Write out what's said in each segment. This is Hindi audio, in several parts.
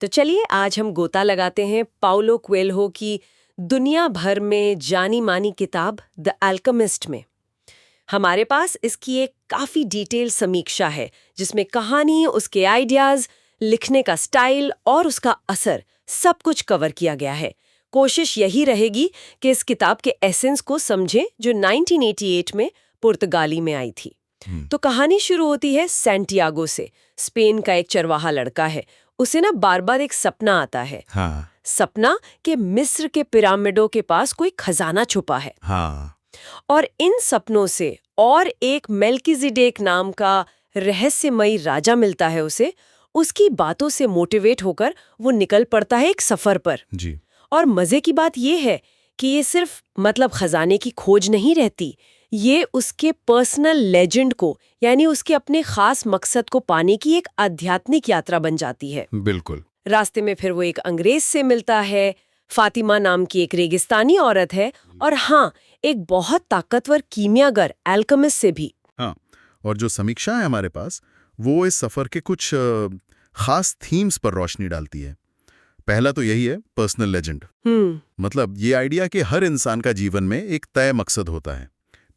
तो चलिए आज हम गोता लगाते हैं पाउलो क्वेल्हो की दुनिया भर में जानी मानी किताब द अल्केमिस्ट में। हमारे पास इसकी एक काफी डिटेल समीक्षा है जिसमें कहानी, उसके आइडियाज, लिखने का स्टाइल और उसका असर सब कुछ कवर किया गया है। कोशिश यही रहेगी कि इस किताब के एसेंस को समझें जो 1988 में पुर्तगाली में आई थी। तो कहानी शुरू होती है सैंटियागो से। स्पेन का एक चरवाहा लड़का है, उसे ना बार बार एक सपना आता है। हाँ। सपना कि मिस्र के पिरामिडों के पास कोई खजाना छुपा है। हाँ। और इन सपनों से और एक मेल्किजेडेक नाम का रहस्यमयी राजा मिलता है उसे। उसकी बातों से मोटिवेट होकर वो निकल पड़ता है एक सफर पर। जी। और मजे की बात ये है कि ये सिर्फ खजाने की खोज नहीं रहती, ये उसके पर्सनल लेजेंड को यानी उसके अपने खास मकसद को पाने की एक आध्यात्मिक यात्रा बन जाती है। बिल्कुल। रास्ते में फिर वो एक अंग्रेज से मिलता है, फातिमा नाम की एक रेगिस्तानी औरत है, और हाँ, एक बहुत ताकतवर कीमियागर एल्केमिस्ट से भी। हाँ, और जो समीक्षा है हमारे पास वो इस सफर के कुछ खास थीम्स पर रोशनी डालती है। पहला तो यही है पर्सनल लेजेंड। मतलब ये आइडिया कि हर इंसान का जीवन में एक तय मकसद होता है।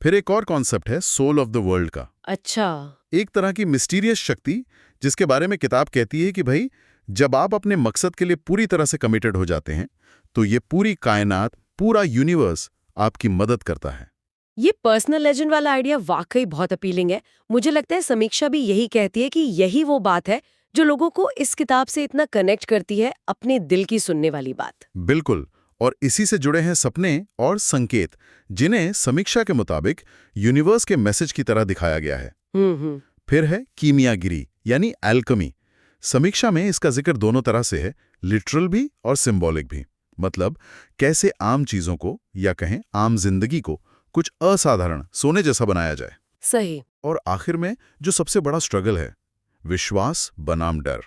फिर एक और कॉन्सेप्ट है सोल ऑफ द वर्ल्ड का। अच्छा। एक तरह की मिस्टीरियस शक्ति जिसके बारे में किताब कहती है कि भाई जब आप अपने मकसद के लिए पूरी तरह से कमिटेड हो जाते हैं तो ये पूरी कायनात, पूरा यूनिवर्स आपकी मदद करता है। ये पर्सनल लेजेंड वाला आइडिया वाकई बहुत अपीलिंग है। मुझे लगता है समीक्षा भी यही कहती है कि यही वो बात है जो लोगों को इस किताब से इतना कनेक्ट करती है, अपने दिल की सुनने वाली बात। बिल्कुल। और इसी से जुड़े हैं सपने और संकेत जिन्हें समीक्षा के मुताबिक यूनिवर्स के मैसेज की तरह दिखाया गया है। फिर है कीमियागिरी यानी एल्केमी। समीक्षा में इसका जिक्र दोनों तरह से है, लिटरल भी और सिंबॉलिक भी। मतलब कैसे आम चीजों को या कहें आम जिंदगी को कुछ असाधारण सोने जैसा बनाया जाए। सही। और आखिर में जो सबसे बड़ा स्ट्रगल है, विश्वास बनाम डर।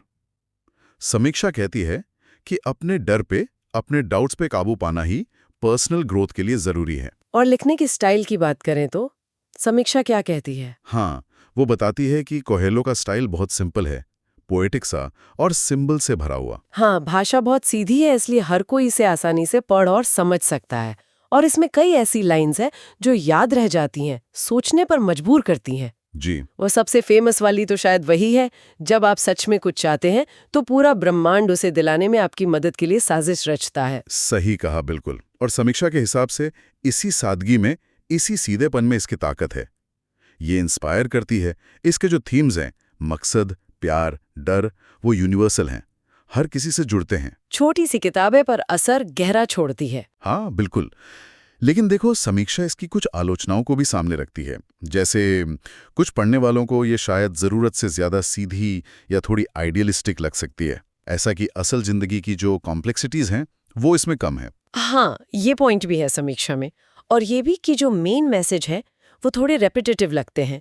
समीक्षा कहती है कि अपने डर पे, अपने डाउट्स पे काबू पाना ही पर्सनल ग्रोथ के लिए जरूरी है। और लिखने की स्टाइल की बात करें तो समीक्षा क्या कहती है? हाँ, वो बताती है कि कोहेलो का स्टाइल बहुत सिंपल है, पोएटिक सा और सिंबल से भरा हुआ। हाँ, भाषा बहुत सीधी है, इसलिए हर कोई इसे आसानी से पढ़ और समझ सकता है। और इसमें कई ऐसी लाइंस हैं जो याद रह जाती हैं, सोचने पर मजबूर करती हैं। जी। वो सबसे फेमस वाली तो शायद वही है, जब आप सच में कुछ चाहते हैं तो पूरा ब्रह्मांड उसे दिलाने में आपकी मदद के लिए साजिश रचता है। सही कहा, बिल्कुल। और समीक्षा के हिसाब से इसी सादगी में, इसी सीधेपन में इसकी ताकत है। ये इंस्पायर करती है। इसके जो थीम्स हैं, मकसद, प्यार, डर, वो यूनिवर्सल हैं, हर किसी से जुड़ते हैं। छोटी सी किताब है पर असर गहरा छोड़ती है। हाँ, बिल्कुल। लेकिन देखो, समीक्षा इसकी कुछ आलोचनाओं को भी सामने रखती है। जैसे कुछ पढ़ने वालों को ये शायद ज़रूरत से ज़्यादा सीधी या थोड़ी आइडियलिस्टिक लग सकती है, ऐसा कि असल ज़िंदगी की जो कॉम्प्लेक्सिटीज़ हैं वो इसमें कम है। हाँ, ये पॉइंट भी है समीक्षा में। और ये भी कि जो मेन मैसेज है वो थोड़े रेपिटेटिव लगते हैं,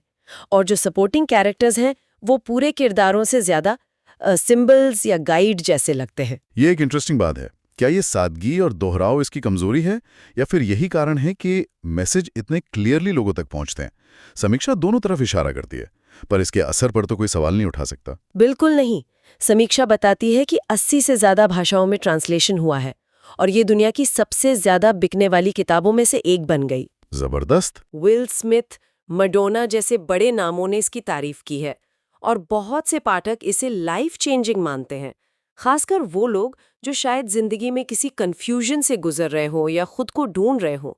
और जो सपोर्टिंग कैरेक्टर्स हैं वो पूरे किरदारों से ज्यादा सिंबल्स या गाइड जैसे लगते हैं। ये एक इंटरेस्टिंग बात है। क्या ये सादगी और दोहराव इसकी कमजोरी है, या फिर यही कारण है कि मैसेज इतने क्लियरली लोगों तक पहुंचते हैं? समीक्षा दोनों तरफ इशारा करती है, पर इसके असर पर तो कोई सवाल नहीं उठा सकता। बिल्कुल नहीं। समीक्षा बताती है कि 80 से ज्यादा भाषाओं में ट्रांसलेशन हुआ है और ये दुनिया की सबसे ज्यादा बिकने वाली किताबों में से एक बन गई। जबरदस्त। विल स्मिथ, मडोना जैसे बड़े नामों ने इसकी तारीफ की है, और बहुत से पाठक इसे लाइफ चेंजिंग मानते हैं। खासकर वो लोग जो शायद जिंदगी में किसी कंफ्यूजन से गुजर रहे हों या खुद को ढूंढ रहे हों।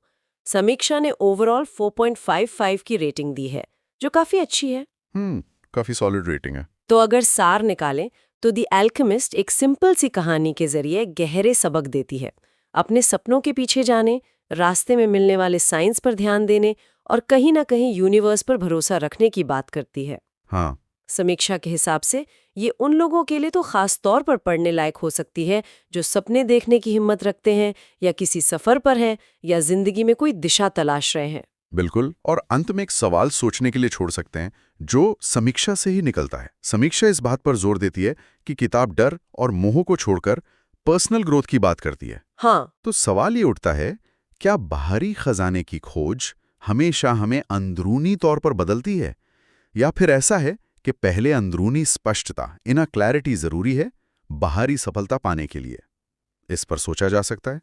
समीक्षा ने ओवरऑल 4.55 की रेटिंग दी है, जो काफी अच्छी है। काफी सॉलिड रेटिंग है। तो अगर सार निकालें तो द एल्केमिस्ट एक सिंपल सी कहानी के जरिए गहरे सबक देती है। अपने सपनों के पीछे जाने, रास्ते में मिलने वाले साइंस पर ध्यान देने और कहीं ना कहीं यूनिवर्स पर भरोसा रखने की बात करती है। हाँ। समीक्षा के हिसाब से ये उन लोगों के लिए तो खास तौर पर पढ़ने लायक हो सकती है जो सपने देखने की हिम्मत रखते हैं, या किसी सफर पर हैं, या जिंदगी में कोई दिशा तलाश रहे हैं। बिल्कुल। और अंत में एक सवाल सोचने के लिए छोड़ सकते हैं जो समीक्षा से ही निकलता है। समीक्षा इस बात पर जोर देती है कि किताब डर और मोह को छोड़कर पर्सनल ग्रोथ की बात करती है। हाँ। तो सवाल ये उठता है, क्या बाहरी खजाने की खोज हमेशा हमें अंदरूनी तौर पर बदलती है, या फिर ऐसा है कि पहले अंदरूनी स्पष्टता, इनर क्लैरिटी जरूरी है, बाहरी सफलता पाने के लिए। इस पर सोचा जा सकता है।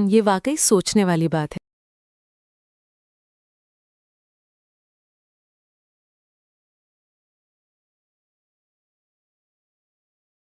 ये वाकई सोचने वाली बात है।